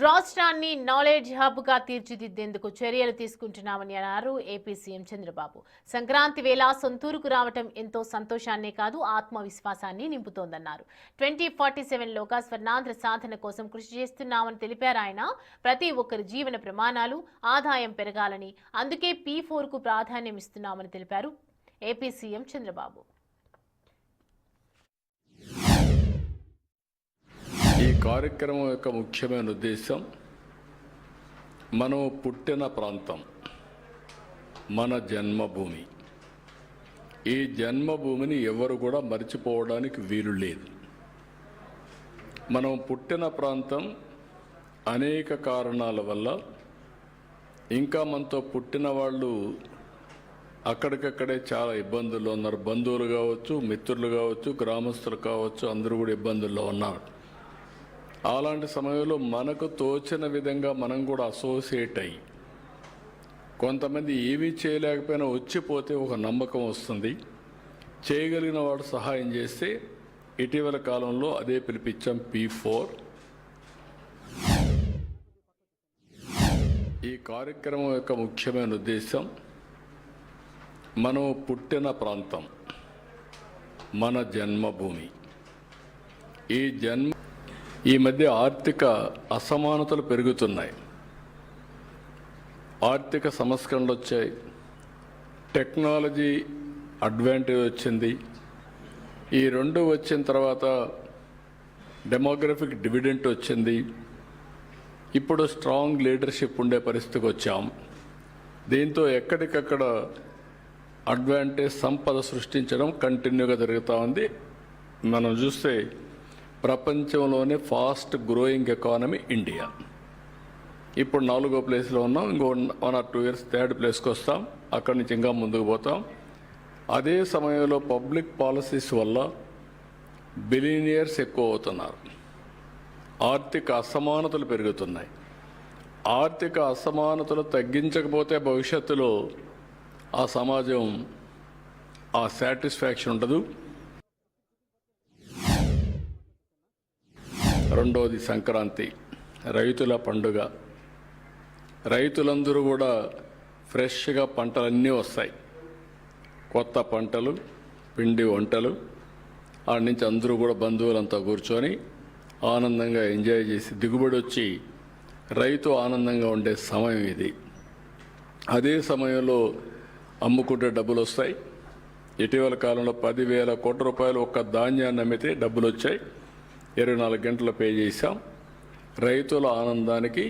రాష్ట్రాన్ని knowledge hub గా తీర్చిదిద్దేందుకు చర్యలు తీసుకుంటున్నామని అన్నారు ఏపీ సీఎం చంద్రబాబు. సంక్రాంతి వేళ సొంతూరుకు రావటం ఎంతో సంతోషాన్నే కాదు ఆత్మవిశ్వాసాన్ని నింపుతోందన్నారు. 2047లోగా స్వర్ణాంధ్ర సాధన కోసం కృషి చేస్తున్నామని తెలిపారు ఆయన. ప్రతి ఒక్కరి జీవన ప్రమాణాలు, ఆదాయం పెరగాలని, అందుకే P4కు ప్రాధాన్యం ఇస్తున్నామని తెలిపారు ఏపీ సీఎం చంద్రబాబు. ఈ కార్యక్రమం యొక్క ముఖ్యమైన ఉద్దేశం మనం పుట్టిన ప్రాంతం, మన జన్మభూమి. ఈ జన్మభూమిని ఎవరు కూడా మర్చిపోవడానికి వీలు లేదు. మనం పుట్టిన ప్రాంతం అనేక కారణాల వల్ల, ఇంకా మనతో పుట్టిన వాళ్ళు అక్కడికక్కడే చాలా ఇబ్బందుల్లో ఉన్నారు. బంధువులు కావచ్చు, మిత్రులు కావచ్చు, గ్రామస్తులు కావచ్చు, అందరూ కూడా ఇబ్బందుల్లో ఉన్నారు. అలాంటి సమయంలో మనకు తోచిన విధంగా మనం కూడా అసోసియేట్ అయ్యి, కొంతమంది ఏమీ చేయలేకపోయినా వచ్చిపోతే ఒక నమ్మకం వస్తుంది. చేయగలిగిన వాడు సహాయం చేస్తే ఇటీవల కాలంలో అదే పిలిపించాం P4. ఈ కార్యక్రమం యొక్క ముఖ్యమైన ఉద్దేశం మనం పుట్టిన ప్రాంతం, మన జన్మభూమి. ఈ మధ్య ఆర్థిక అసమానతలు పెరుగుతున్నాయి, ఆర్థిక సంస్కరణలు వచ్చాయి, టెక్నాలజీ అడ్వాంటేజ్ వచ్చింది. ఈ రెండు వచ్చిన తర్వాత డెమోగ్రఫిక్ డివిడెంట్ వచ్చింది. ఇప్పుడు స్ట్రాంగ్ లీడర్షిప్ ఉండే పరిస్థితికి వచ్చాం. దీంతో ఎక్కడికక్కడ అడ్వాంటేజ్ సంపద సృష్టించడం కంటిన్యూగా జరుగుతూ ఉంది. మనం చూస్తే ప్రపంచంలోనే ఫాస్ట్ గ్రోయింగ్ ఎకానమీ ఇండియా. ఇప్పుడు 4వ ప్లేస్లో ఉన్నాం. ఇంకో 1 or 2 years 3rd ప్లేస్కి వస్తాం. అక్కడి నుంచి ఇంకా ముందుకు పోతాం. అదే సమయంలో పబ్లిక్ పాలసీస్ వల్ల బిలియనియర్స్ ఎక్కువ అవుతున్నారు. ఆర్థిక అసమానతలు పెరుగుతున్నాయి. ఆర్థిక అసమానతలు తగ్గించకపోతే భవిష్యత్తులో ఆ సమాజం ఆ సాటిస్ఫాక్షన్ ఉండదు. రెండవది సంక్రాంతి, రైతుల పండుగ. రైతులందరూ కూడా ఫ్రెష్గా పంటలన్నీ వస్తాయి, కొత్త పంటలు, పిండి వంటలు. ఆడ నుంచి అందరూ కూడా బంధువులంతా కూర్చొని ఆనందంగా ఎంజాయ్ చేసి దిగుబడి వచ్చి రైతు ఆనందంగా ఉండే సమయం ఇది. అదే సమయంలో అమ్ముకుంటే డబ్బులు వస్తాయి. ఇటీవల కాలంలో 10,000 కోట్ల రూపాయలు ఒక్క ధాన్యాన్ని అమ్మితే డబ్బులు వచ్చాయి. 24 గంటలు పే చేశాం. రైతుల ఆనందానికి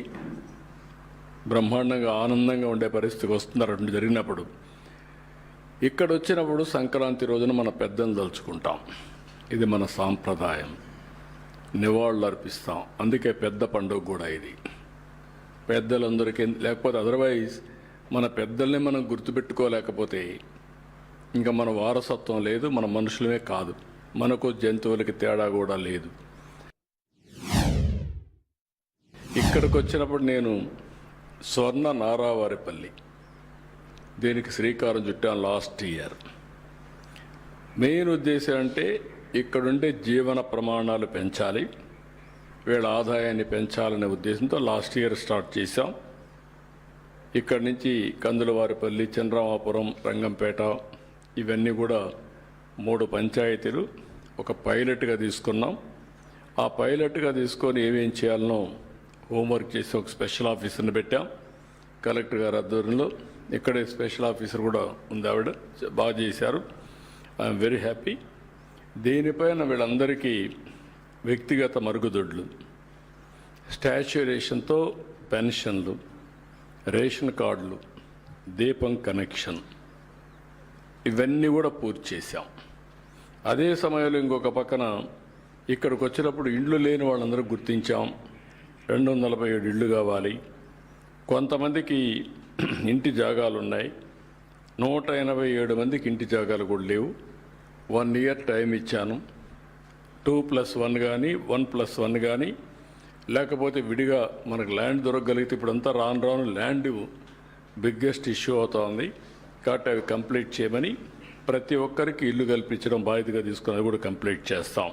బ్రహ్మాండంగా ఆనందంగా ఉండే పరిస్థితికి వస్తున్నారు. రెండు జరిగినప్పుడు ఇక్కడ వచ్చినప్పుడు సంక్రాంతి రోజున మన పెద్దలను తలుచుకుంటాం. ఇది మన సాంప్రదాయం, నివాళులు అర్పిస్తాం. అందుకే పెద్ద పండుగ కూడా ఇది. పెద్దలందరికీ, లేకపోతే అదర్వైజ్ మన పెద్దల్ని మనం గుర్తుపెట్టుకోలేకపోతే ఇంకా మన వారసత్వం లేదు, మన మనుషులమే కాదు, మనకు జంతువులకి తేడా కూడా లేదు. ఇక్కడికి వచ్చినప్పుడు నేను స్వర్ణ నారావారిపల్లి దీనికి శ్రీకారం చుట్టాను లాస్ట్ ఇయర్. మెయిన్ ఉద్దేశం అంటే ఇక్కడుండే జీవన ప్రమాణాలు పెంచాలి, వీళ్ళ ఆదాయాన్ని పెంచాలనే ఉద్దేశంతో లాస్ట్ ఇయర్ స్టార్ట్ చేశాం. ఇక్కడి నుంచి కందులవారిపల్లి, చంద్రమాపురం, రంగంపేట ఇవన్నీ కూడా 3 పంచాయతీలు ఒక పైలట్గా తీసుకున్నాం. ఆ పైలట్గా తీసుకొని ఏమేం చేయాలనో హోంవర్క్ చేసి ఒక స్పెషల్ ఆఫీసర్ని పెట్టాం కలెక్టర్ గారి ఆధ్వర్యంలో. ఇక్కడే స్పెషల్ ఆఫీసర్ కూడా ఉంది, ఆవిడ బాగా చేశారు. I'm very happy. దీనిపైన వీళ్ళందరికీ వ్యక్తిగత మరుగుదొడ్లు, స్టాచ్యురేషన్తో పెన్షన్లు, రేషన్ కార్డులు, దీపం కనెక్షన్ ఇవన్నీ కూడా పూర్తి చేశాం. అదే సమయంలో ఇంకొక పక్కన ఇక్కడికి వచ్చినప్పుడు ఇళ్ళు లేని వాళ్ళందరూ గుర్తించాం. 247 ఇళ్ళు కావాలి. కొంతమందికి ఇంటి జాగాలు ఉన్నాయి, 187 మందికి ఇంటి జాగాలు కూడా లేవు. 1 year టైం ఇచ్చాను. 2+1 కానీ 1+1 కానీ, లేకపోతే విడిగా మనకు ల్యాండ్ దొరకగలిగితే, ఇప్పుడంతా రాను ల్యాండ్ బిగ్గెస్ట్ ఇష్యూ అవుతోంది. కాబట్టి అవి కంప్లీట్ చేయమని ప్రతి ఒక్కరికి ఇల్లు కల్పించడం బాధ్యతగా తీసుకుని అది కూడా కంప్లీట్ చేస్తాం.